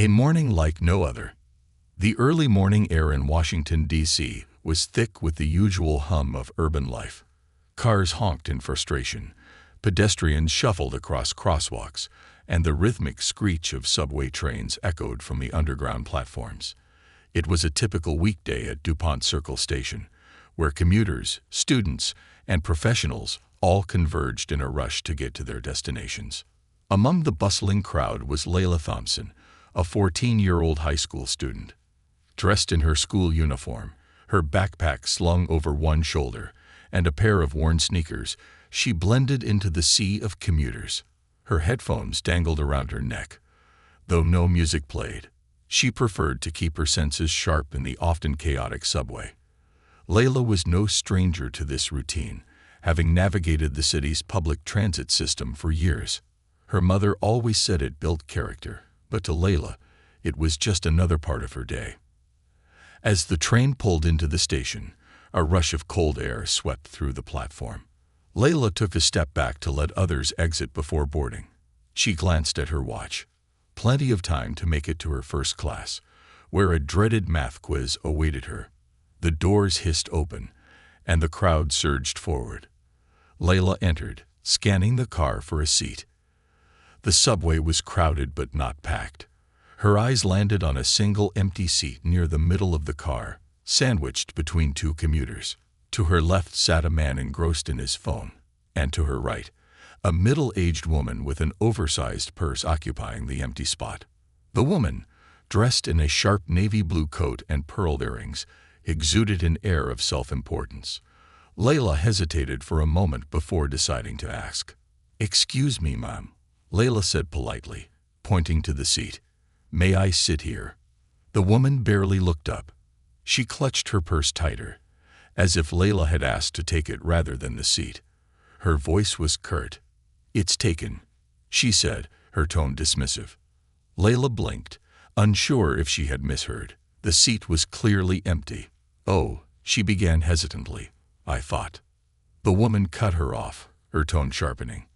A morning like no other. The early morning air in Washington, D.C. was thick with the usual hum of urban life. Cars honked in frustration, pedestrians shuffled across crosswalks, and the rhythmic screech of subway trains echoed from the underground platforms. It was a typical weekday at DuPont Circle Station, where commuters, students, and professionals all converged in a rush to get to their destinations. Among the bustling crowd was Layla Thompson, a 14-year-old high school student. Dressed in her school uniform, her backpack slung over one shoulder, and a pair of worn sneakers, she blended into the sea of commuters. Her headphones dangled around her neck. Though no music played, she preferred to keep her senses sharp in the often chaotic subway. Layla was no stranger to this routine, having navigated the city's public transit system for years. Her mother always said it built character, but to Layla, it was just another part of her day. As the train pulled into the station, a rush of cold air swept through the platform. Layla took a step back to let others exit before boarding. She glanced at her watch. Plenty of time to make it to her first class, where a dreaded math quiz awaited her. The doors hissed open, and the crowd surged forward. Layla entered, scanning the car for a seat. The subway was crowded but not packed. Her eyes landed on a single empty seat near the middle of the car, sandwiched between two commuters. To her left sat a man engrossed in his phone, and to her right, a middle-aged woman with an oversized purse occupying the empty spot. The woman, dressed in a sharp navy blue coat and pearl earrings, exuded an air of self-importance. Layla hesitated for a moment before deciding to ask. "Excuse me, ma'am," Layla said politely, pointing to the seat. "May I sit here?" The woman barely looked up. She clutched her purse tighter, as if Layla had asked to take it rather than the seat. Her voice was curt. "It's taken," she said, her tone dismissive. Layla blinked, unsure if she had misheard. The seat was clearly empty. "Oh," she began hesitantly, "I thought." The woman cut her off, her tone sharpening.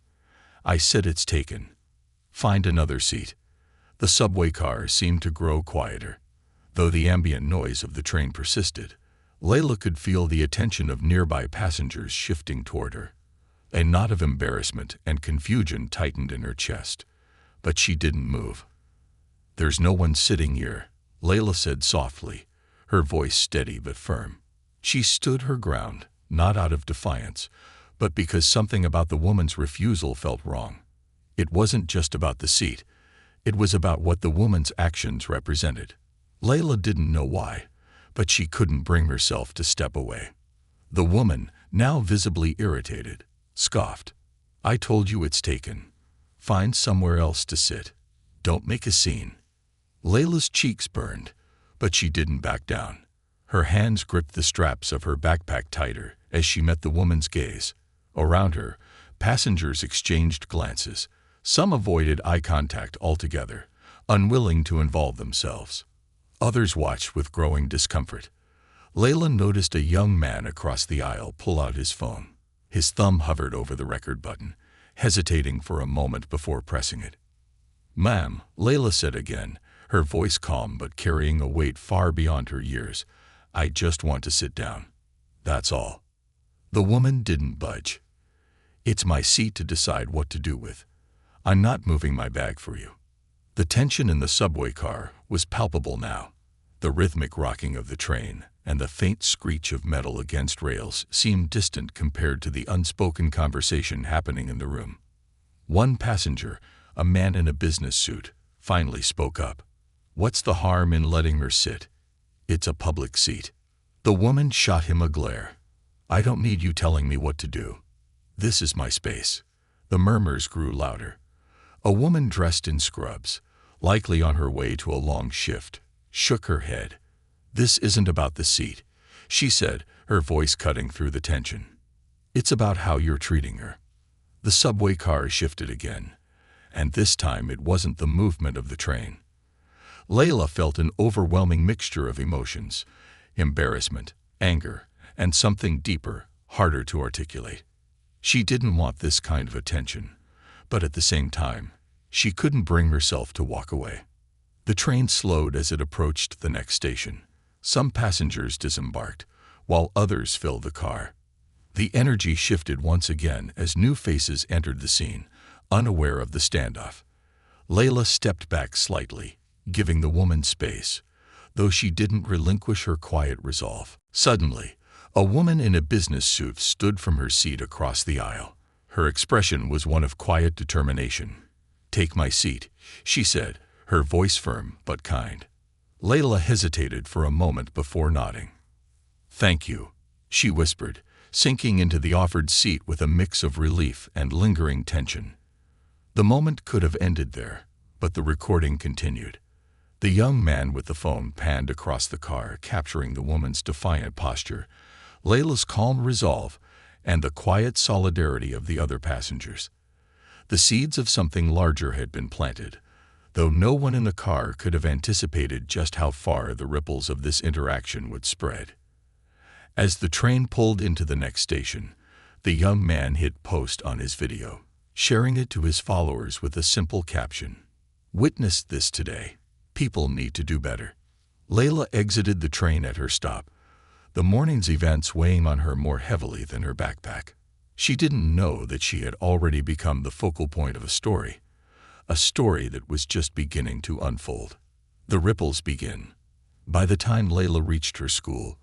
"I said it's taken. Find another seat." The subway car seemed to grow quieter. Though the ambient noise of the train persisted, Layla could feel the attention of nearby passengers shifting toward her. A knot of embarrassment and confusion tightened in her chest, but she didn't move. "There's no one sitting here," Layla said softly, her voice steady but firm. She stood her ground, not out of defiance, but because something about the woman's refusal felt wrong. It wasn't just about the seat. It was about what the woman's actions represented. Layla didn't know why, but she couldn't bring herself to step away. The woman, now visibly irritated, scoffed. "I told you it's taken. Find somewhere else to sit. Don't make a scene." Layla's cheeks burned, but she didn't back down. Her hands gripped the straps of her backpack tighter as she met the woman's gaze. Around her, passengers exchanged glances. Some avoided eye contact altogether, unwilling to involve themselves. Others watched with growing discomfort. Layla noticed a young man across the aisle pull out his phone. His thumb hovered over the record button, hesitating for a moment before pressing it. "Ma'am," Layla said again, her voice calm but carrying a weight far beyond her years, "I just want to sit down. That's all." The woman didn't budge. "It's my seat to decide what to do with. I'm not moving my bag for you." The tension in the subway car was palpable now. The rhythmic rocking of the train and the faint screech of metal against rails seemed distant compared to the unspoken conversation happening in the room. One passenger, a man in a business suit, finally spoke up. "What's the harm in letting her sit? It's a public seat." The woman shot him a glare. "I don't need you telling me what to do. This is my space." The murmurs grew louder. A woman dressed in scrubs, likely on her way to a long shift, shook her head. "This isn't about the seat," she said, her voice cutting through the tension. "It's about how you're treating her." The subway car shifted again, and this time it wasn't the movement of the train. Layla felt an overwhelming mixture of emotions: embarrassment, anger, and something deeper, harder to articulate. She didn't want this kind of attention, but at the same time, she couldn't bring herself to walk away. The train slowed as it approached the next station. Some passengers disembarked, while others filled the car. The energy shifted once again as new faces entered the scene, unaware of the standoff. Layla stepped back slightly, giving the woman space, though she didn't relinquish her quiet resolve. Suddenly, a woman in a business suit stood from her seat across the aisle. Her expression was one of quiet determination. "Take my seat," she said, her voice firm but kind. Layla hesitated for a moment before nodding. "Thank you," she whispered, sinking into the offered seat with a mix of relief and lingering tension. The moment could have ended there, but the recording continued. The young man with the phone panned across the car, capturing the woman's defiant posture, Layla's calm resolve, and the quiet solidarity of the other passengers. The seeds of something larger had been planted, though no one in the car could have anticipated just how far the ripples of this interaction would spread. As the train pulled into the next station, the young man hit post on his video, sharing it to his followers with a simple caption: "Witnessed this today. People need to do better." Layla exited the train at her stop, the morning's events weighing on her more heavily than her backpack. She didn't know that she had already become the focal point of a story that was just beginning to unfold. The ripples begin. By the time Layla reached her school,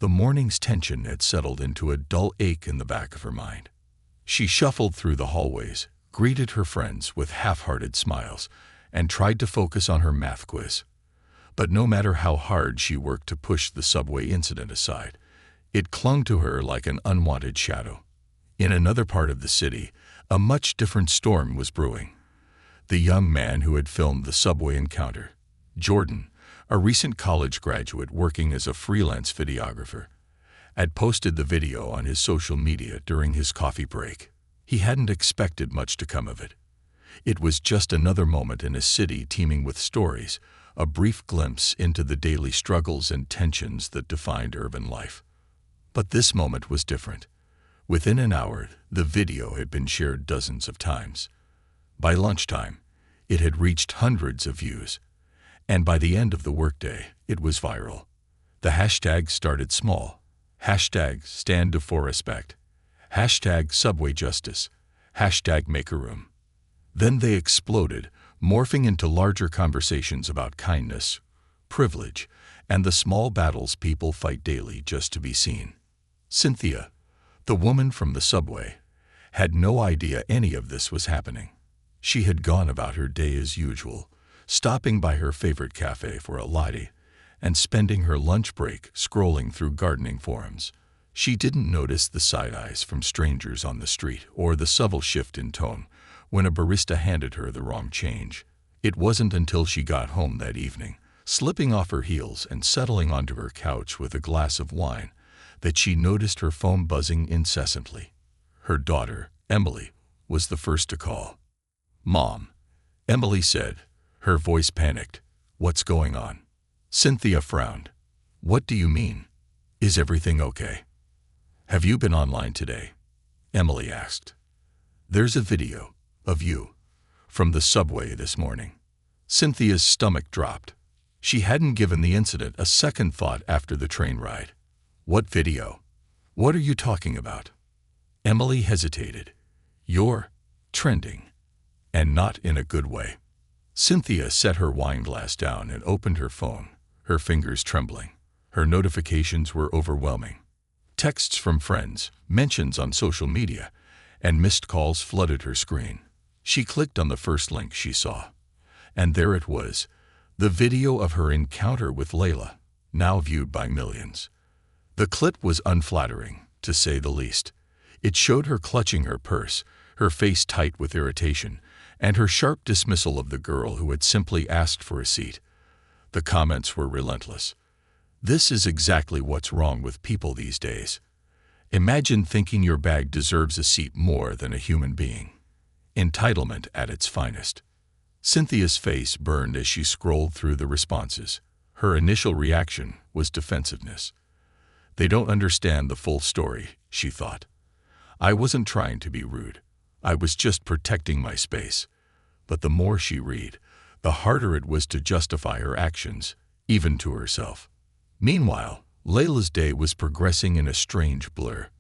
the morning's tension had settled into a dull ache in the back of her mind. She shuffled through the hallways, greeted her friends with half-hearted smiles, and tried to focus on her math quiz. But no matter how hard she worked to push the subway incident aside, it clung to her like an unwanted shadow. In another part of the city, a much different storm was brewing. The young man who had filmed the subway encounter, Jordan, a recent college graduate working as a freelance videographer, had posted the video on his social media during his coffee break. He hadn't expected much to come of it. It was just another moment in a city teeming with stories, a brief glimpse into the daily struggles and tensions that defined urban life. But this moment was different. Within an hour, the video had been shared dozens of times. By lunchtime, it had reached hundreds of views. And by the end of the workday, it was viral. The hashtags started small. Hashtag stand for respect. Hashtag subway justice. Hashtag make a room. Then they exploded, morphing into larger conversations about kindness, privilege, and the small battles people fight daily just to be seen. Cynthia, the woman from the subway, had no idea any of this was happening. She had gone about her day as usual, stopping by her favorite cafe for a latte and spending her lunch break scrolling through gardening forums. She didn't notice the side eyes from strangers on the street or the subtle shift in tone when a barista handed her the wrong change. It wasn't until she got home that evening, slipping off her heels and settling onto her couch with a glass of wine, that she noticed her phone buzzing incessantly. Her daughter, Emily, was the first to call. "Mom," Emily said, her voice panicked. "What's going on?" Cynthia frowned. "What do you mean? Is everything okay?" "Have you been online today?" Emily asked. "There's a video of you from the subway this morning." Cynthia's stomach dropped. She hadn't given the incident a second thought after the train ride. "What video? What are you talking about?" Emily hesitated. "You're trending, and not in a good way." Cynthia set her wine glass down and opened her phone, her fingers trembling. Her notifications were overwhelming. Texts from friends, mentions on social media, and missed calls flooded her screen. She clicked on the first link she saw, and there it was, the video of her encounter with Layla, now viewed by millions. The clip was unflattering, to say the least. It showed her clutching her purse, her face tight with irritation, and her sharp dismissal of the girl who had simply asked for a seat. The comments were relentless. "This is exactly what's wrong with people these days. Imagine thinking your bag deserves a seat more than a human being. Entitlement at its finest." Cynthia's face burned as she scrolled through the responses. Her initial reaction was defensiveness. "They don't understand the full story," she thought. "I wasn't trying to be rude. I was just protecting my space." But the more she read, the harder it was to justify her actions, even to herself. Meanwhile, Layla's day was progressing in a strange blur.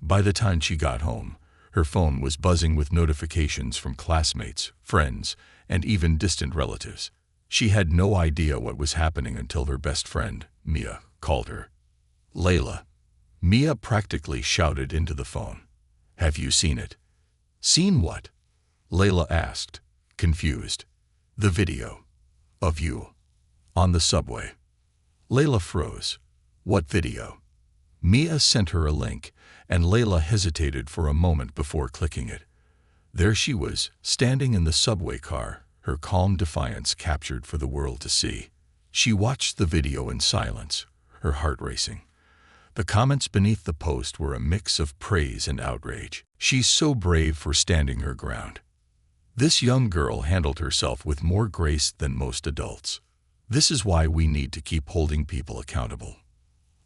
By the time she got home, her phone was buzzing with notifications from classmates, friends, and even distant relatives. She had no idea what was happening until her best friend, Mia, called her. "Layla." Mia practically shouted into the phone. "Have you seen it?" "Seen what?" Layla asked, confused. "The video. Of you. On the subway." Layla froze. "What video?" Mia sent her a link, and Layla hesitated for a moment before clicking it. There she was, standing in the subway car, her calm defiance captured for the world to see. She watched the video in silence, her heart racing. The comments beneath the post were a mix of praise and outrage. "She's so brave for standing her ground. This young girl handled herself with more grace than most adults. This is why we need to keep holding people accountable."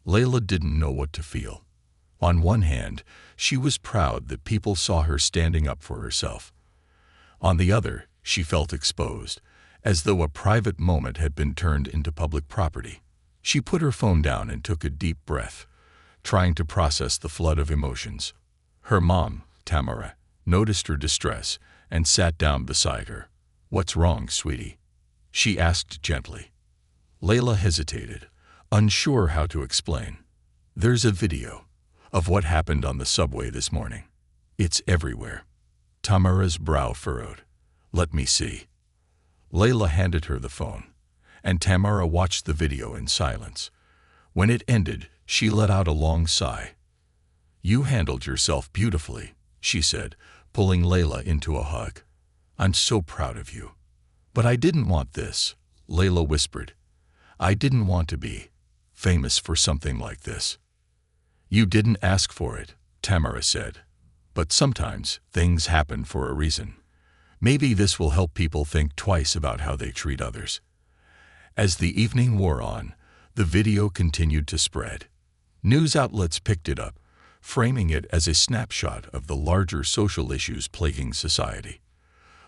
Layla didn't know what to feel. On one hand, she was proud that people saw her standing up for herself. On the other, she felt exposed, as though a private moment had been turned into public property. She put her phone down and took a deep breath, trying to process the flood of emotions. Her mom, Tamara, noticed her distress and sat down beside her. "What's wrong, sweetie?" she asked gently. Layla hesitated, unsure how to explain. "There's a video of what happened on the subway this morning. It's everywhere." Tamara's brow furrowed. "Let me see." Layla handed her the phone, and Tamara watched the video in silence. When it ended, she let out a long sigh. "You handled yourself beautifully," she said, pulling Layla into a hug. "I'm so proud of you." "But I didn't want this," Layla whispered. "I didn't want to be famous for something like this." "You didn't ask for it," Tamara said. "But sometimes things happen for a reason. Maybe this will help people think twice about how they treat others." As the evening wore on, the video continued to spread. News outlets picked it up, framing it as a snapshot of the larger social issues plaguing society.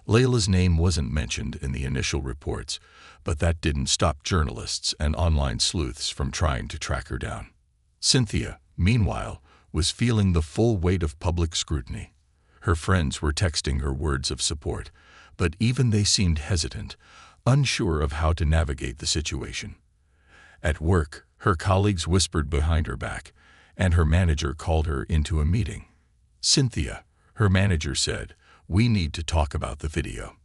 Layla's name wasn't mentioned in the initial reports, but that didn't stop journalists and online sleuths from trying to track her down. Cynthia, meanwhile, was feeling the full weight of public scrutiny. Her friends were texting her words of support, but even they seemed hesitant, unsure of how to navigate the situation. At work, her colleagues whispered behind her back, and her manager called her into a meeting. "Cynthia," her manager said, "we need to talk about the video."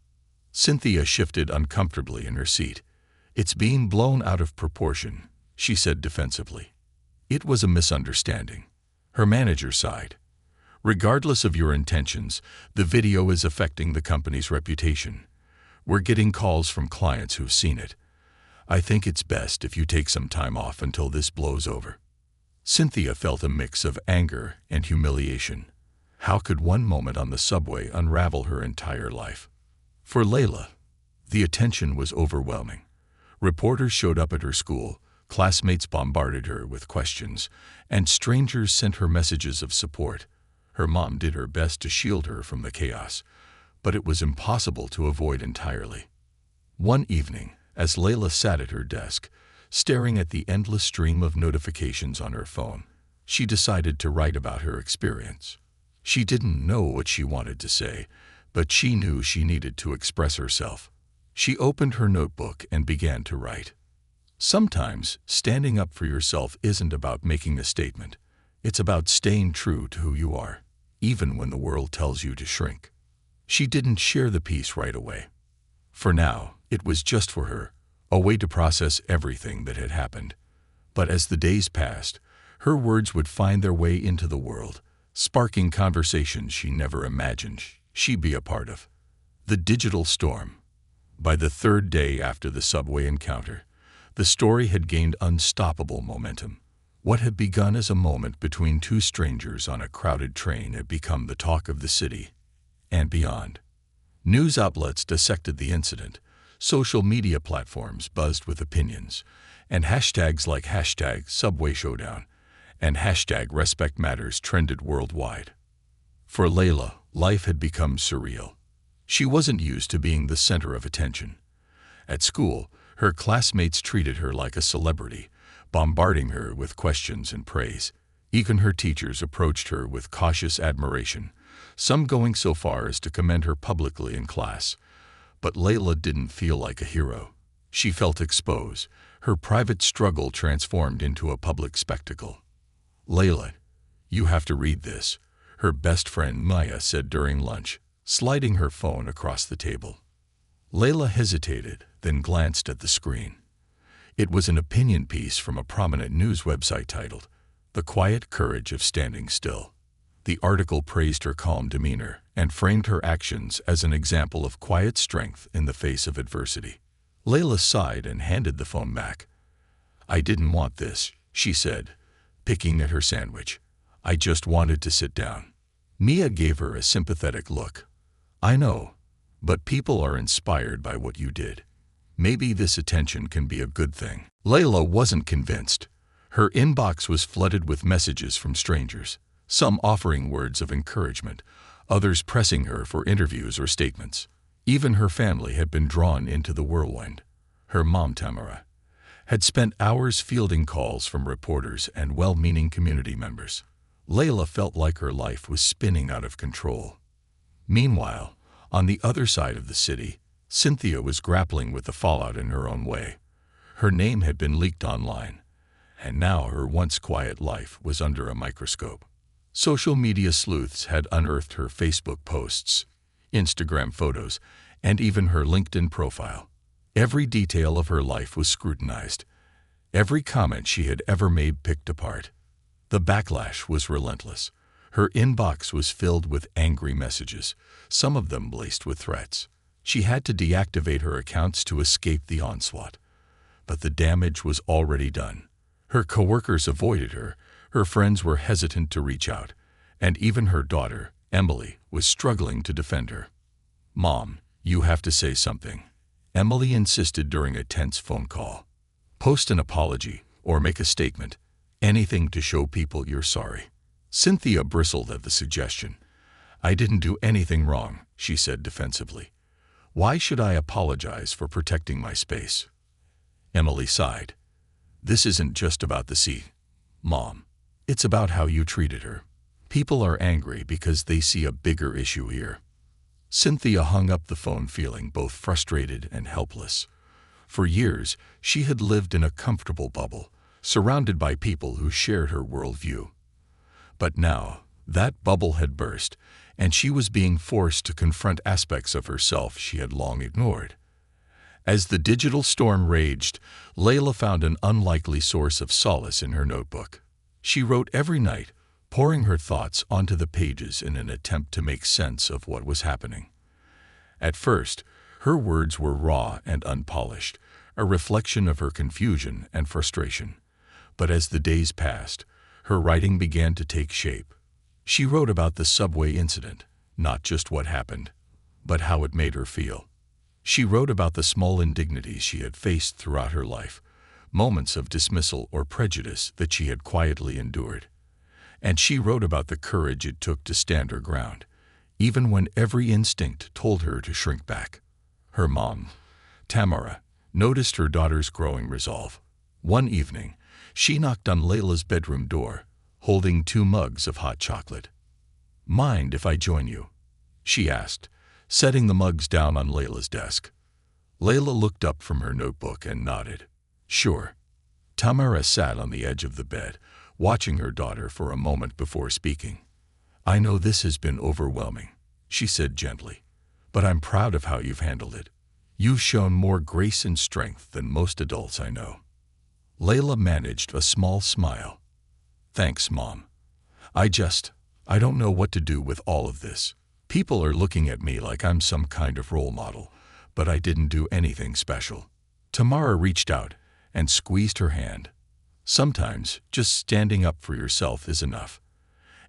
Cynthia shifted uncomfortably in her seat. "It's being blown out of proportion," she said defensively. "It was a misunderstanding." Her manager sighed. "Regardless of your intentions, the video is affecting the company's reputation. We're getting calls from clients who've seen it. I think it's best if you take some time off until this blows over." Cynthia felt a mix of anger and humiliation. How could one moment on the subway unravel her entire life? For Layla, the attention was overwhelming. Reporters showed up at her school, classmates bombarded her with questions, and strangers sent her messages of support. Her mom did her best to shield her from the chaos, but it was impossible to avoid entirely. One evening, as Layla sat at her desk, staring at the endless stream of notifications on her phone, she decided to write about her experience. She didn't know what she wanted to say, but she knew she needed to express herself. She opened her notebook and began to write. Sometimes, standing up for yourself isn't about making a statement. It's about staying true to who you are, even when the world tells you to shrink. She didn't share the piece right away. For now, it was just for her, a way to process everything that had happened. But as the days passed, her words would find their way into the world, sparking conversations she never imagined she'd be a part of. The digital storm. By the third day after the subway encounter, the story had gained unstoppable momentum. What had begun as a moment between two strangers on a crowded train had become the talk of the city and beyond. News outlets dissected the incident, social media platforms buzzed with opinions, and hashtags like #SubwayShowdown and #RespectMatters trended worldwide. For Layla, life had become surreal. She wasn't used to being the center of attention. At school, her classmates treated her like a celebrity, bombarding her with questions and praise. Even her teachers approached her with cautious admiration, some going so far as to commend her publicly in class. But Layla didn't feel like a hero. She felt exposed, her private struggle transformed into a public spectacle. "Layla, you have to read this," her best friend Maya said during lunch, sliding her phone across the table. Layla hesitated, then glanced at the screen. It was an opinion piece from a prominent news website titled, "The Quiet Courage of Standing Still." The article praised her calm demeanor and framed her actions as an example of quiet strength in the face of adversity. Layla sighed and handed the phone back. "I didn't want this," she said, picking at her sandwich. "I just wanted to sit down." Mia gave her a sympathetic look. "I know, but people are inspired by what you did. Maybe this attention can be a good thing." Layla wasn't convinced. Her inbox was flooded with messages from strangers, some offering words of encouragement, others pressing her for interviews or statements. Even her family had been drawn into the whirlwind. Her mom, Tamara, had spent hours fielding calls from reporters and well-meaning community members. Layla felt like her life was spinning out of control. Meanwhile, on the other side of the city, Cynthia was grappling with the fallout in her own way. Her name had been leaked online, and now her once quiet life was under a microscope. Social media sleuths had unearthed her Facebook posts, Instagram photos, and even her LinkedIn profile. Every detail of her life was scrutinized. Every comment she had ever made picked apart. The backlash was relentless. Her inbox was filled with angry messages, some of them laced with threats. She had to deactivate her accounts to escape the onslaught. But the damage was already done. Her coworkers avoided her, her friends were hesitant to reach out, and even her daughter, Emily, was struggling to defend her. "Mom, you have to say something," Emily insisted during a tense phone call. "Post an apology or make a statement, anything to show people you're sorry." Cynthia bristled at the suggestion. "I didn't do anything wrong," she said defensively. "Why should I apologize for protecting my space?" Emily sighed. "This isn't just about the seat, Mom. It's about how you treated her. People are angry because they see a bigger issue here." Cynthia hung up the phone feeling both frustrated and helpless. For years, she had lived in a comfortable bubble, surrounded by people who shared her worldview. But now, that bubble had burst, and she was being forced to confront aspects of herself she had long ignored. As the digital storm raged, Layla found an unlikely source of solace in her notebook. She wrote every night, pouring her thoughts onto the pages in an attempt to make sense of what was happening. At first, her words were raw and unpolished, a reflection of her confusion and frustration. But as the days passed, her writing began to take shape. She wrote about the subway incident, not just what happened, but how it made her feel. She wrote about the small indignities she had faced throughout her life, moments of dismissal or prejudice that she had quietly endured. And she wrote about the courage it took to stand her ground, even when every instinct told her to shrink back. Her mom, Tamara, noticed her daughter's growing resolve. One evening, she knocked on Layla's bedroom door, holding 2 mugs of hot chocolate. "Mind if I join you?" she asked, setting the mugs down on Layla's desk. Layla looked up from her notebook and nodded. "Sure." Tamara sat on the edge of the bed, watching her daughter for a moment before speaking. "I know this has been overwhelming," she said gently, "but I'm proud of how you've handled it. You've shown more grace and strength than most adults I know." Layla managed a small smile. "Thanks, Mom. I don't know what to do with all of this. People are looking at me like I'm some kind of role model, but I didn't do anything special." Tamara reached out and squeezed her hand. "Sometimes just standing up for yourself is enough.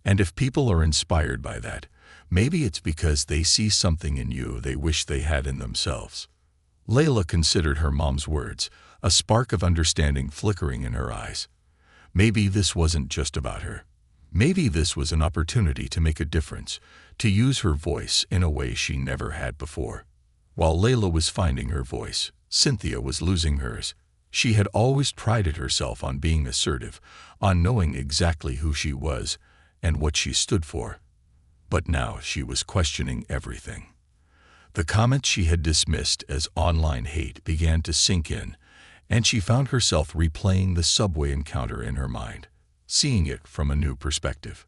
And if people are inspired by that, maybe it's because they see something in you they wish they had in themselves." Layla considered her mom's words, a spark of understanding flickering in her eyes. Maybe this wasn't just about her. Maybe this was an opportunity to make a difference, to use her voice in a way she never had before. While Layla was finding her voice, Cynthia was losing hers. She had always prided herself on being assertive, on knowing exactly who she was and what she stood for. But now she was questioning everything. The comments she had dismissed as online hate began to sink in, and she found herself replaying the subway encounter in her mind, seeing it from a new perspective.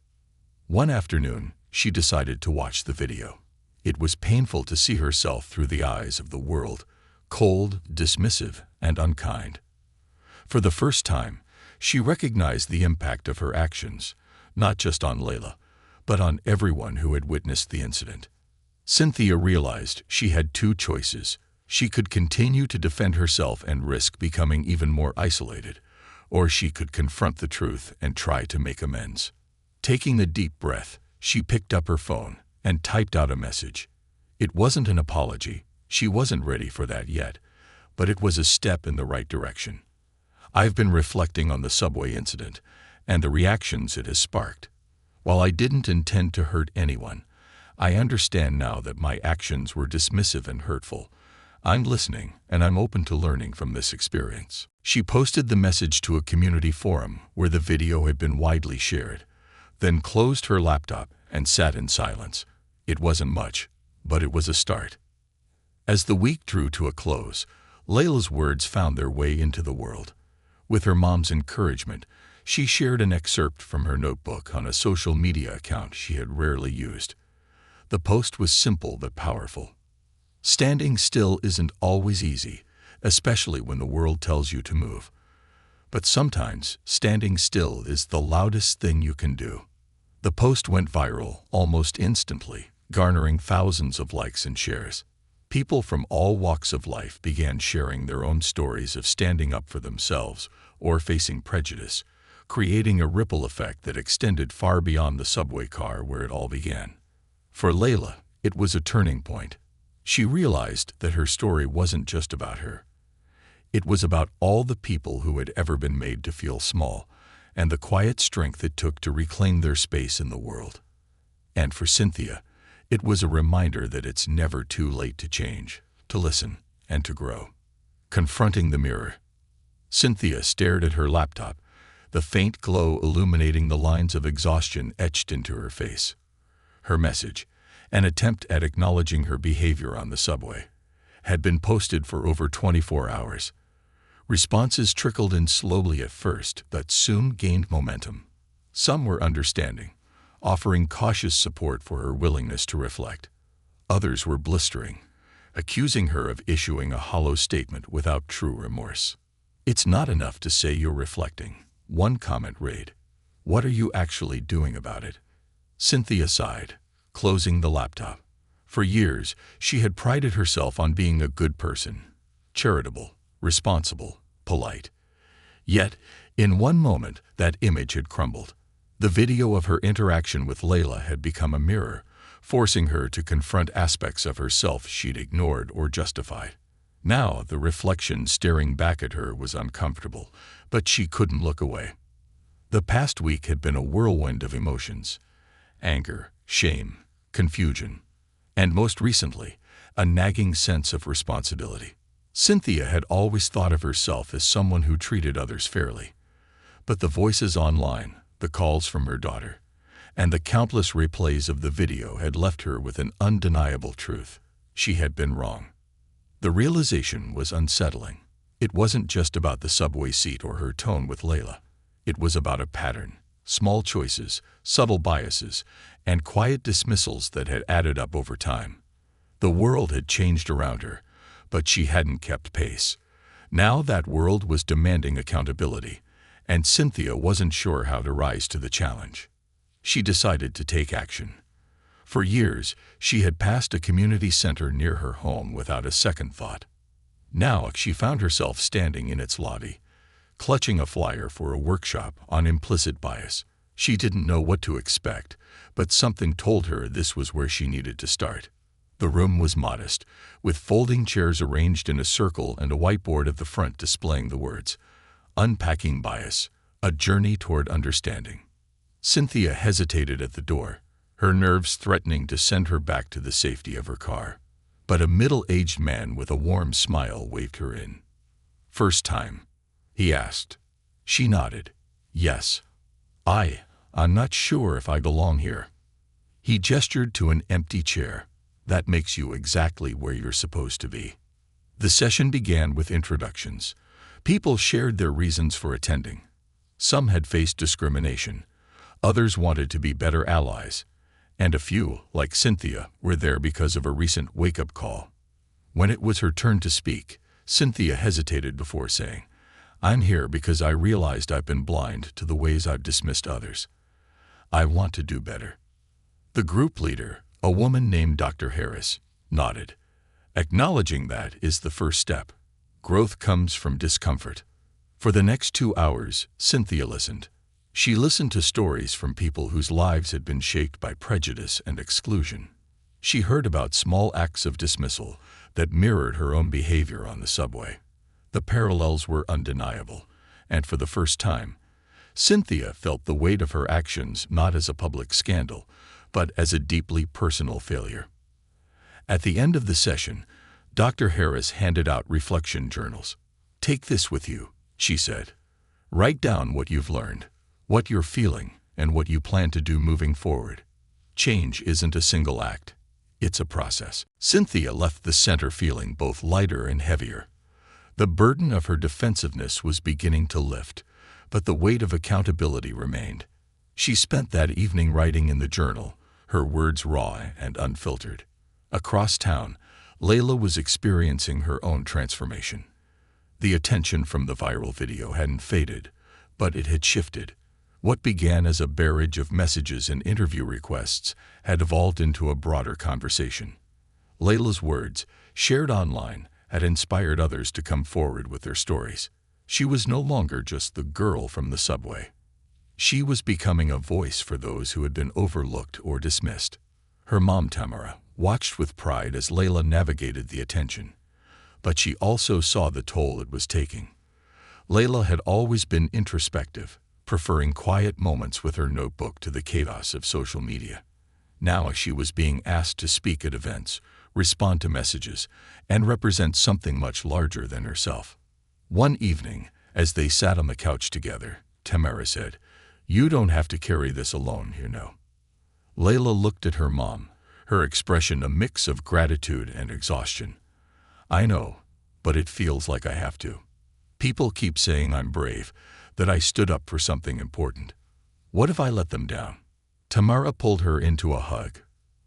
One afternoon, she decided to watch the video. It was painful to see herself through the eyes of the world, cold, dismissive, and unkind. For the first time, she recognized the impact of her actions, not just on Layla, but on everyone who had witnessed the incident. Cynthia realized she had two choices. She could continue to defend herself and risk becoming even more isolated, or she could confront the truth and try to make amends. Taking a deep breath, she picked up her phone and typed out a message. It wasn't an apology. She wasn't ready for that yet, but it was a step in the right direction. I've been reflecting on the subway incident and the reactions it has sparked. While I didn't intend to hurt anyone, I understand now that my actions were dismissive and hurtful. I'm listening, and I'm open to learning from this experience. She posted the message to a community forum where the video had been widely shared, then closed her laptop and sat in silence. It wasn't much, but it was a start. As the week drew to a close, Layla's words found their way into the world. With her mom's encouragement, she shared an excerpt from her notebook on a social media account she had rarely used. The post was simple but powerful. Standing still isn't always easy, especially when the world tells you to move. But sometimes standing still is the loudest thing you can do. The post went viral almost instantly, garnering thousands of likes and shares. People from all walks of life began sharing their own stories of standing up for themselves or facing prejudice, creating a ripple effect that extended far beyond the subway car where it all began. For Layla, it was a turning point. She realized that her story wasn't just about her. It was about all the people who had ever been made to feel small, and the quiet strength it took to reclaim their space in the world. And for Cynthia, it was a reminder that it's never too late to change, to listen, and to grow. Confronting the mirror, Cynthia stared at her laptop, the faint glow illuminating the lines of exhaustion etched into her face. Her message, an attempt at acknowledging her behavior on the subway, had been posted for over 24 hours. Responses trickled in slowly at first, but soon gained momentum. Some were understanding, offering cautious support for her willingness to reflect. Others were blistering, accusing her of issuing a hollow statement without true remorse. "It's not enough to say you're reflecting," one comment read. "What are you actually doing about it?" Cynthia sighed, closing the laptop. For years, she had prided herself on being a good person, charitable, responsible, polite. Yet, in one moment, that image had crumbled. The video of her interaction with Layla had become a mirror, forcing her to confront aspects of herself she'd ignored or justified. Now, the reflection staring back at her was uncomfortable, but she couldn't look away. The past week had been a whirlwind of emotions: anger, shame, confusion, and most recently, a nagging sense of responsibility. Cynthia had always thought of herself as someone who treated others fairly. But the voices online, the calls from her daughter, and the countless replays of the video had left her with an undeniable truth: she had been wrong. The realization was unsettling. It wasn't just about the subway seat or her tone with Layla. It was about a pattern, small choices, subtle biases, and quiet dismissals that had added up over time. The world had changed around her, but she hadn't kept pace. Now that world was demanding accountability, and Cynthia wasn't sure how to rise to the challenge. She decided to take action. For years, she had passed a community center near her home without a second thought. Now she found herself standing in its lobby, clutching a flyer for a workshop on implicit bias. She didn't know what to expect, but something told her this was where she needed to start. The room was modest, with folding chairs arranged in a circle and a whiteboard at the front displaying the words, "Unpacking Bias, a Journey Toward Understanding." Cynthia hesitated at the door, her nerves threatening to send her back to the safety of her car. but a middle-aged man with a warm smile waved her in. "First time?" he asked. She nodded. "Yes. I'm not sure if I belong here." He gestured to an empty chair. "That makes you exactly where you're supposed to be." The session began with introductions. People shared their reasons for attending. Some had faced discrimination. Others wanted to be better allies. And a few, like Cynthia, were there because of a recent wake-up call. When it was her turn to speak, Cynthia hesitated before saying, "I'm here because I realized I've been blind to the ways I've dismissed others. I want to do better." The group leader, a woman named Dr. Harris, nodded. "Acknowledging that is the first step. Growth comes from discomfort." For the next 2 hours, Cynthia listened. She listened to stories from people whose lives had been shaped by prejudice and exclusion. She heard about small acts of dismissal that mirrored her own behavior on the subway. The parallels were undeniable, and for the first time, Cynthia felt the weight of her actions not as a public scandal, but as a deeply personal failure. At the end of the session, Dr. Harris handed out reflection journals. "Take this with you," she said. "Write down what you've learned, what you're feeling, and what you plan to do moving forward. Change isn't a single act. It's a process." Cynthia left the center feeling both lighter and heavier. The burden of her defensiveness was beginning to lift, but the weight of accountability remained. She spent that evening writing in the journal, her words raw and unfiltered. Across town, Layla was experiencing her own transformation. The attention from the viral video hadn't faded, but it had shifted. What began as a barrage of messages and interview requests had evolved into a broader conversation. Layla's words, shared online, had inspired others to come forward with their stories. She was no longer just the girl from the subway. She was becoming a voice for those who had been overlooked or dismissed. Her mom, Tamara, watched with pride as Layla navigated the attention. But she also saw the toll it was taking. Layla had always been introspective, preferring quiet moments with her notebook to the chaos of social media. Now she was being asked to speak at events, respond to messages, and represent something much larger than herself. One evening, as they sat on the couch together, Tamara said, "You don't have to carry this alone, you know." Layla looked at her mom, her expression a mix of gratitude and exhaustion. "I know, but it feels like I have to. People keep saying I'm brave, that I stood up for something important. What if I let them down?" Tamara pulled her into a hug.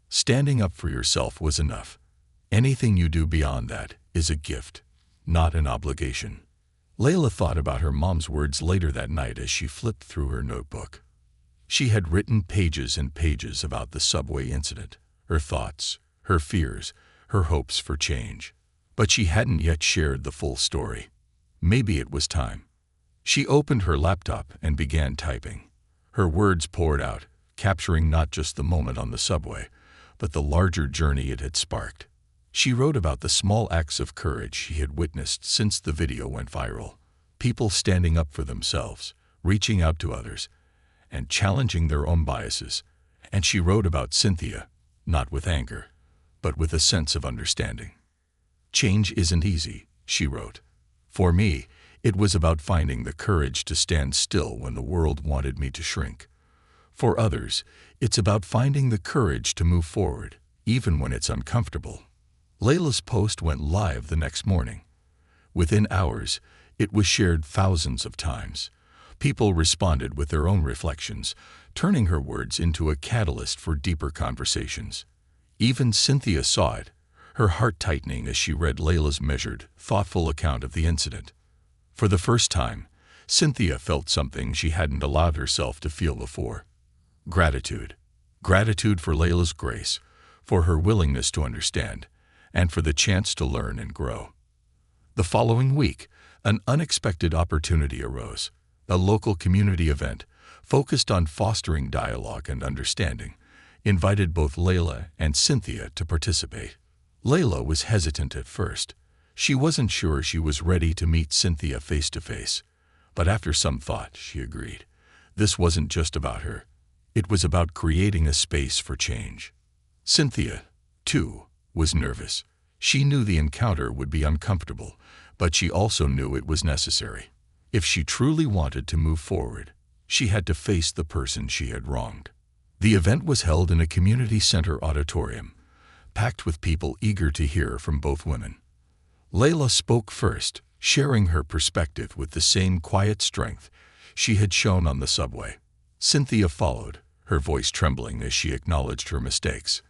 Standing up for yourself was enough. Anything you do beyond that is a gift, not an obligation. Layla thought about her mom's words later that night as she flipped through her notebook. She had written pages and pages about the subway incident, her thoughts, her fears, her hopes for change. But she hadn't yet shared the full story. Maybe it was time. She opened her laptop and began typing. Her words poured out, capturing not just the moment on the subway, but the larger journey it had sparked. She wrote about the small acts of courage she had witnessed since the video went viral. People standing up for themselves, reaching out to others, and challenging their own biases. And she wrote about Cynthia, not with anger, but with a sense of understanding. "Change isn't easy," she wrote. "For me, it was about finding the courage to stand still when the world wanted me to shrink. For others, it's about finding the courage to move forward, even when it's uncomfortable." Layla's post went live the next morning. Within hours, it was shared thousands of times. People responded with their own reflections, turning her words into a catalyst for deeper conversations. Even Cynthia saw it, her heart tightening as she read Layla's measured, thoughtful account of the incident. For the first time, Cynthia felt something she hadn't allowed herself to feel before. Gratitude. Gratitude for Layla's grace, for her willingness to understand, and for the chance to learn and grow. The following week, an unexpected opportunity arose. A local community event, focused on fostering dialogue and understanding, invited both Layla and Cynthia to participate. Layla was hesitant at first. She wasn't sure she was ready to meet Cynthia face to face. But after some thought, she agreed. This wasn't just about her. It was about creating a space for change. Cynthia, too, was nervous. She knew the encounter would be uncomfortable, but she also knew it was necessary. If she truly wanted to move forward, she had to face the person she had wronged. The event was held in a community center auditorium, packed with people eager to hear from both women. Layla spoke first, sharing her perspective with the same quiet strength she had shown on the subway. Cynthia followed, her voice trembling as she acknowledged her mistakes.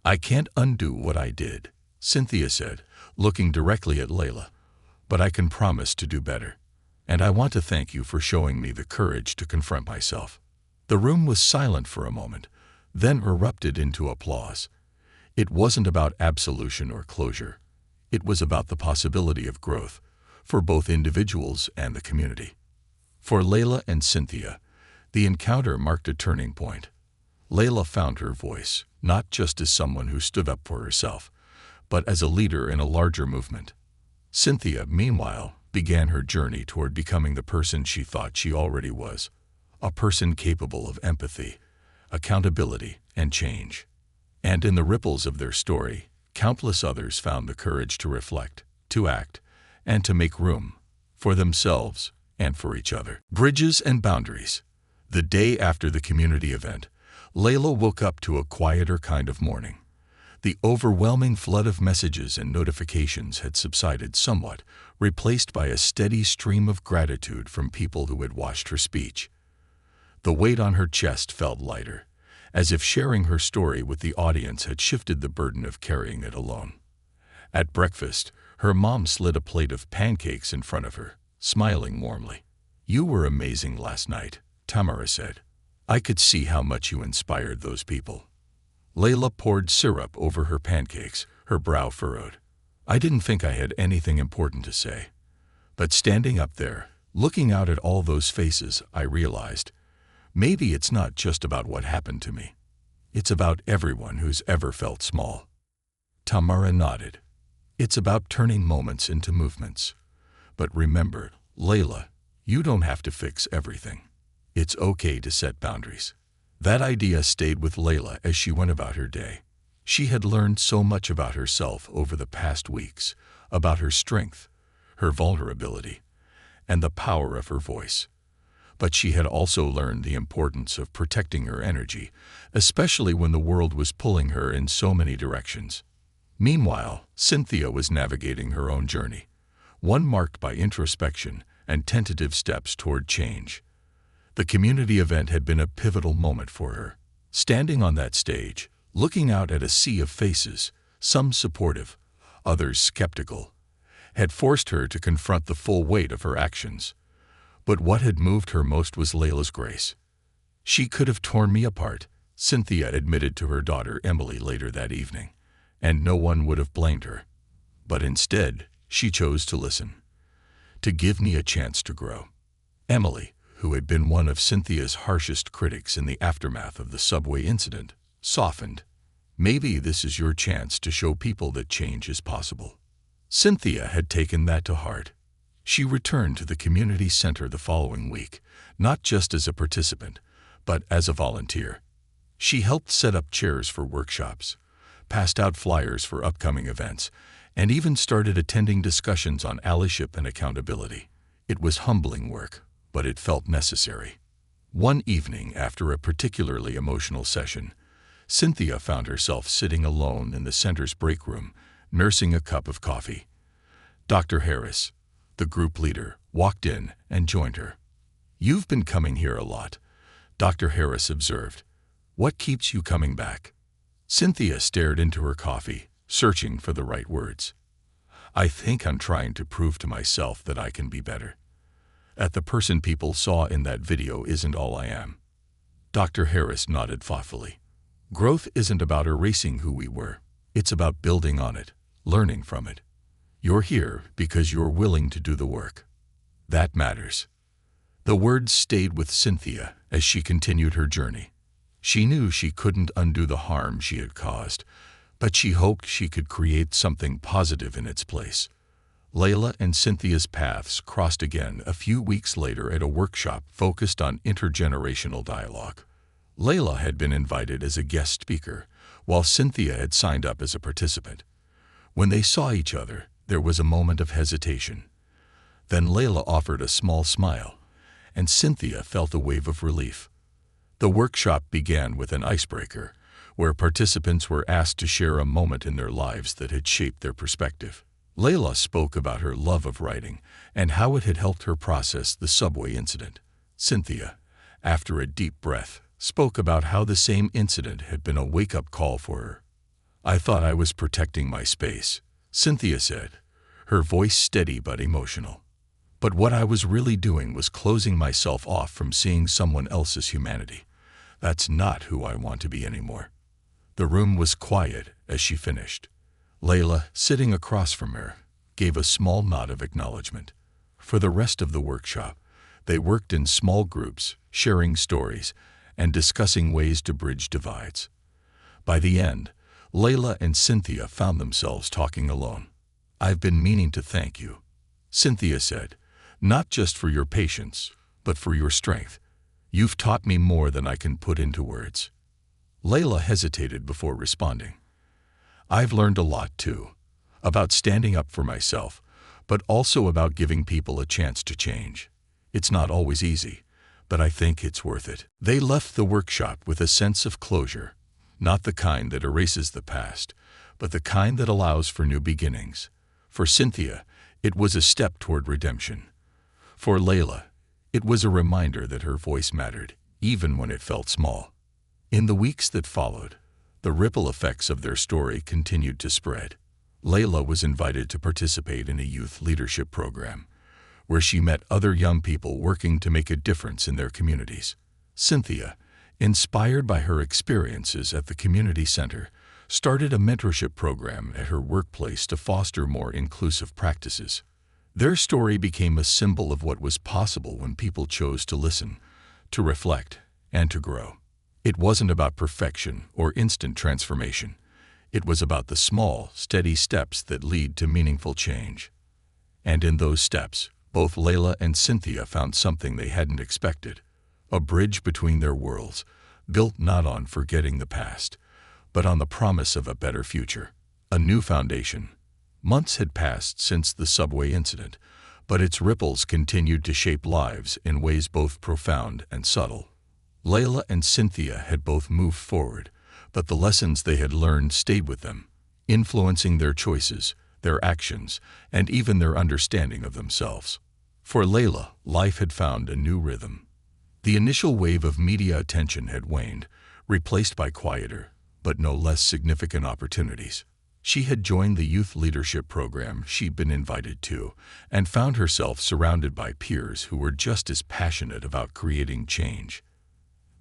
"I can't undo what I did," Cynthia said, looking directly at Layla, "but I can promise to do better. And I want to thank you for showing me the courage to confront myself." The room was silent for a moment, then erupted into applause. It wasn't about absolution or closure. It was about the possibility of growth, for both individuals and the community. For Layla and Cynthia, the encounter marked a turning point. Layla found her voice, not just as someone who stood up for herself, but as a leader in a larger movement. Cynthia, meanwhile, began her journey toward becoming the person she thought she already was, a person capable of empathy, accountability, and change. And in the ripples of their story, countless others found the courage to reflect, to act, and to make room for themselves and for each other. Bridges and boundaries. The day after the community event, Layla woke up to a quieter kind of morning. The overwhelming flood of messages and notifications had subsided somewhat, replaced by a steady stream of gratitude from people who had watched her speech. The weight on her chest felt lighter, as if sharing her story with the audience had shifted the burden of carrying it alone. At breakfast, her mom slid a plate of pancakes in front of her, smiling warmly. "You were amazing last night," Tamara said. "I could see how much you inspired those people." Layla poured syrup over her pancakes, her brow furrowed. "I didn't think I had anything important to say. But standing up there, looking out at all those faces, I realized, maybe it's not just about what happened to me. It's about everyone who's ever felt small." Tamara nodded. "It's about turning moments into movements. But remember, Layla, you don't have to fix everything. It's okay to set boundaries." That idea stayed with Layla as she went about her day. She had learned so much about herself over the past weeks, about her strength, her vulnerability, and the power of her voice. But she had also learned the importance of protecting her energy, especially when the world was pulling her in so many directions. Meanwhile, Cynthia was navigating her own journey, one marked by introspection and tentative steps toward change. The community event had been a pivotal moment for her. Standing on that stage, looking out at a sea of faces, some supportive, others skeptical, had forced her to confront the full weight of her actions. But what had moved her most was Layla's grace. "She could have torn me apart," Cynthia admitted to her daughter Emily later that evening, and no one would have blamed her. But instead, she chose to listen, to give me a chance to grow. Emily, who had been one of Cynthia's harshest critics in the aftermath of the subway incident, softened. "Maybe this is your chance to show people that change is possible." Cynthia had taken that to heart. She returned to the community center the following week, not just as a participant, but as a volunteer. She helped set up chairs for workshops, passed out flyers for upcoming events, and even started attending discussions on allyship and accountability. It was humbling work, but it felt necessary. One evening, after a particularly emotional session, Cynthia found herself sitting alone in the center's break room, nursing a cup of coffee. Dr. Harris, the group leader, walked in and joined her. "You've been coming here a lot," Dr. Harris observed. "What keeps you coming back?" Cynthia stared into her coffee, searching for the right words. "I think I'm trying to prove to myself that I can be better. That the person people saw in that video isn't all I am." Dr. Harris nodded thoughtfully. "Growth isn't about erasing who we were. It's about building on it, learning from it. You're here because you're willing to do the work. That matters." The words stayed with Cynthia as she continued her journey. She knew she couldn't undo the harm she had caused, but she hoped she could create something positive in its place. Layla and Cynthia's paths crossed again a few weeks later at a workshop focused on intergenerational dialogue. Layla had been invited as a guest speaker, while Cynthia had signed up as a participant. When they saw each other, there was a moment of hesitation. Then Layla offered a small smile, and Cynthia felt a wave of relief. The workshop began with an icebreaker, where participants were asked to share a moment in their lives that had shaped their perspective. Layla spoke about her love of writing and how it had helped her process the subway incident. Cynthia, after a deep breath, spoke about how the same incident had been a wake-up call for her. "I thought I was protecting my space," Cynthia said, her voice steady but emotional. "But what I was really doing was closing myself off from seeing someone else's humanity. That's not who I want to be anymore." The room was quiet as she finished. Layla, sitting across from her, gave a small nod of acknowledgement. For the rest of the workshop, they worked in small groups, sharing stories and discussing ways to bridge divides. By the end, Layla and Cynthia found themselves talking alone. "I've been meaning to thank you," Cynthia said, "not just for your patience, but for your strength. You've taught me more than I can put into words." Layla hesitated before responding. "I've learned a lot too, about standing up for myself, but also about giving people a chance to change. It's not always easy, but I think it's worth it." They left the workshop with a sense of closure, not the kind that erases the past, but the kind that allows for new beginnings. For Cynthia, it was a step toward redemption. For Layla, it was a reminder that her voice mattered, even when it felt small. In the weeks that followed, the ripple effects of their story continued to spread. Layla was invited to participate in a youth leadership program, where she met other young people working to make a difference in their communities. Cynthia, inspired by her experiences at the community center, started a mentorship program at her workplace to foster more inclusive practices. Their story became a symbol of what was possible when people chose to listen, to reflect, and to grow. It wasn't about perfection or instant transformation. It was about the small, steady steps that lead to meaningful change. And in those steps, both Layla and Cynthia found something they hadn't expected: a bridge between their worlds, built not on forgetting the past, but on the promise of a better future, a new foundation. Months had passed since the subway incident, but its ripples continued to shape lives in ways both profound and subtle. Layla and Cynthia had both moved forward, but the lessons they had learned stayed with them, influencing their choices, their actions, and even their understanding of themselves. For Layla, life had found a new rhythm. The initial wave of media attention had waned, replaced by quieter, but no less significant opportunities. She had joined the youth leadership program she'd been invited to, and found herself surrounded by peers who were just as passionate about creating change.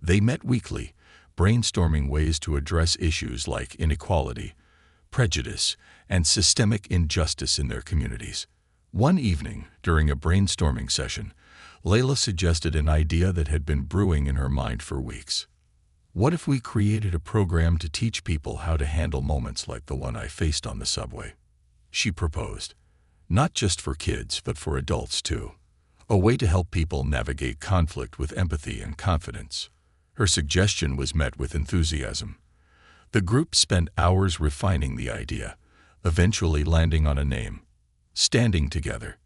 They met weekly, brainstorming ways to address issues like inequality, prejudice, and systemic injustice in their communities. One evening, during a brainstorming session, Layla suggested an idea that had been brewing in her mind for weeks. "What if we created a program to teach people how to handle moments like the one I faced on the subway?" she proposed. "Not just for kids, but for adults too. A way to help people navigate conflict with empathy and confidence." Her suggestion was met with enthusiasm. The group spent hours refining the idea, eventually landing on a name: Standing Together.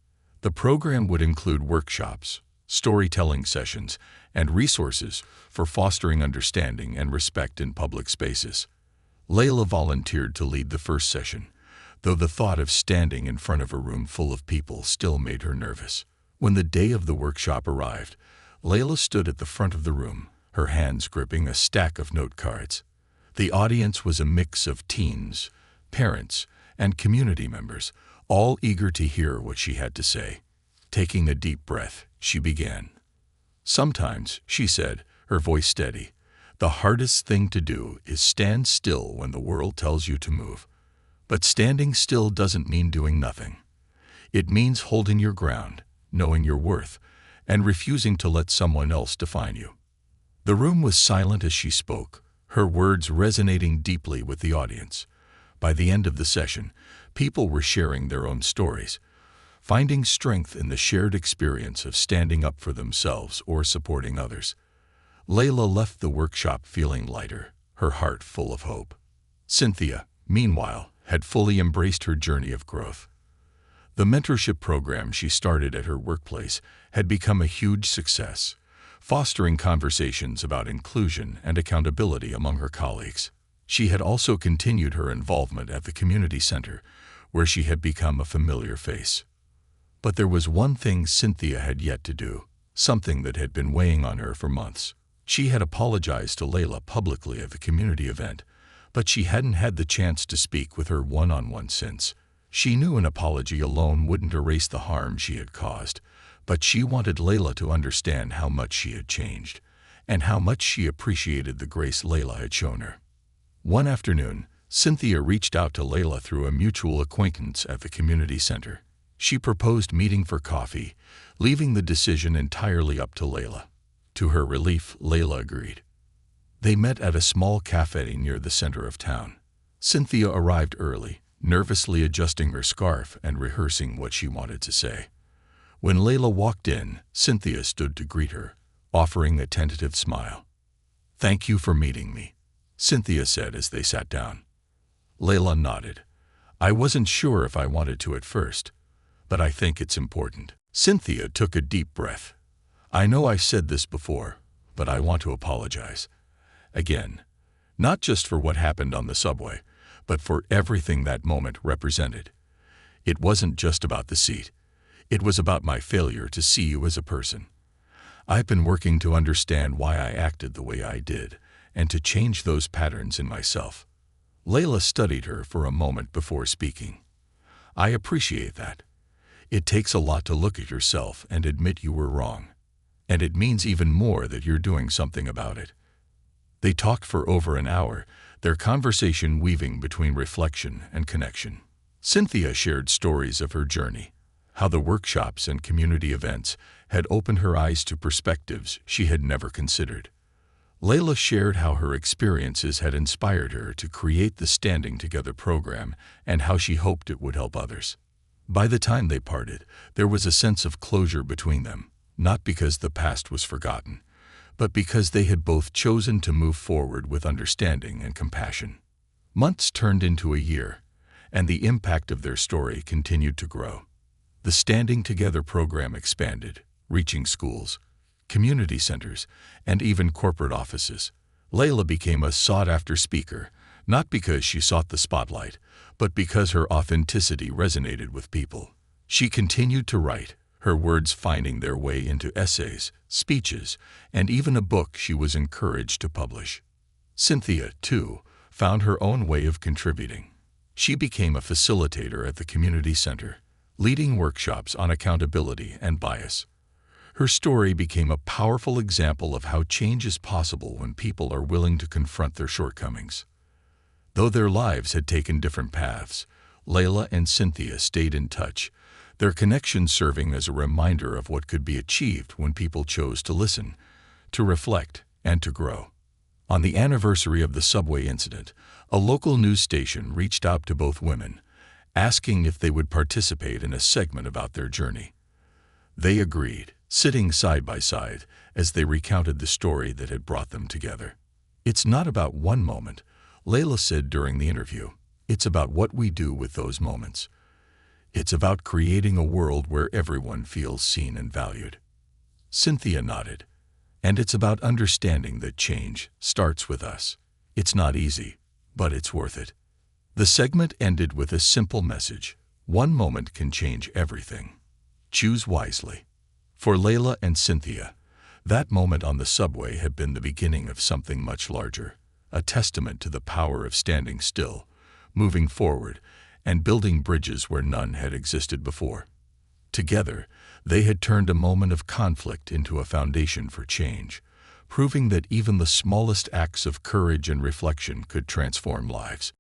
The program would include workshops, storytelling sessions, and resources for fostering understanding and respect in public spaces. Layla volunteered to lead the first session, though the thought of standing in front of a room full of people still made her nervous. When the day of the workshop arrived, Layla stood at the front of the room, her hands gripping a stack of note cards. The audience was a mix of teens, parents, and community members, all eager to hear what she had to say. Taking a deep breath, she began. "Sometimes," she said, her voice steady, "the hardest thing to do is stand still when the world tells you to move. But standing still doesn't mean doing nothing. It means holding your ground, knowing your worth, and refusing to let someone else define you." The room was silent as she spoke, her words resonating deeply with the audience. By the end of the session, people were sharing their own stories, finding strength in the shared experience of standing up for themselves or supporting others. Layla left the workshop feeling lighter, her heart full of hope. Cynthia, meanwhile, had fully embraced her journey of growth. The mentorship program she started at her workplace had become a huge success, fostering conversations about inclusion and accountability among her colleagues. She had also continued her involvement at the community center, where she had become a familiar face. But there was one thing Cynthia had yet to do, something that had been weighing on her for months. She had apologized to Layla publicly at the community event, but she hadn't had the chance to speak with her one-on-one since. She knew an apology alone wouldn't erase the harm she had caused, but she wanted Layla to understand how much she had changed, and how much she appreciated the grace Layla had shown her. One afternoon, Cynthia reached out to Layla through a mutual acquaintance at the community center. She proposed meeting for coffee, leaving the decision entirely up to Layla. To her relief, Layla agreed. They met at a small cafe near the center of town. Cynthia arrived early, nervously adjusting her scarf and rehearsing what she wanted to say. When Layla walked in, Cynthia stood to greet her, offering a tentative smile. "Thank you for meeting me," Cynthia said as they sat down. Layla nodded. "I wasn't sure if I wanted to at first, but I think it's important." Cynthia took a deep breath. "I know I've said this before, but I want to apologize. Again, not just for what happened on the subway, but for everything that moment represented. It wasn't just about the seat. It was about my failure to see you as a person. I've been working to understand why I acted the way I did, and to change those patterns in myself." Layla studied her for a moment before speaking. "I appreciate that. It takes a lot to look at yourself and admit you were wrong. And it means even more that you're doing something about it." They talked for over an hour, their conversation weaving between reflection and connection. Cynthia shared stories of her journey, how the workshops and community events had opened her eyes to perspectives she had never considered. Layla shared how her experiences had inspired her to create the Standing Together program and how she hoped it would help others. By the time they parted, there was a sense of closure between them, not because the past was forgotten, but because they had both chosen to move forward with understanding and compassion. Months turned into a year, and the impact of their story continued to grow. The Standing Together program expanded, reaching schools, community centers, and even corporate offices. Layla became a sought-after speaker, not because she sought the spotlight, but because her authenticity resonated with people. She continued to write, her words finding their way into essays, speeches, and even a book she was encouraged to publish. Cynthia, too, found her own way of contributing. She became a facilitator at the community center, leading workshops on accountability and bias. Her story became a powerful example of how change is possible when people are willing to confront their shortcomings. Though their lives had taken different paths, Layla and Cynthia stayed in touch, their connection serving as a reminder of what could be achieved when people chose to listen, to reflect, and to grow. On the anniversary of the subway incident, a local news station reached out to both women, asking if they would participate in a segment about their journey. They agreed, sitting side by side as they recounted the story that had brought them together. "It's not about one moment," Layla said during the interview. "It's about what we do with those moments. It's about creating a world where everyone feels seen and valued." Cynthia nodded. "And it's about understanding that change starts with us. It's not easy, but it's worth it." The segment ended with a simple message: one moment can change everything. Choose wisely. For Layla and Cynthia, that moment on the subway had been the beginning of something much larger, a testament to the power of standing still, moving forward, and building bridges where none had existed before. Together, they had turned a moment of conflict into a foundation for change, proving that even the smallest acts of courage and reflection could transform lives.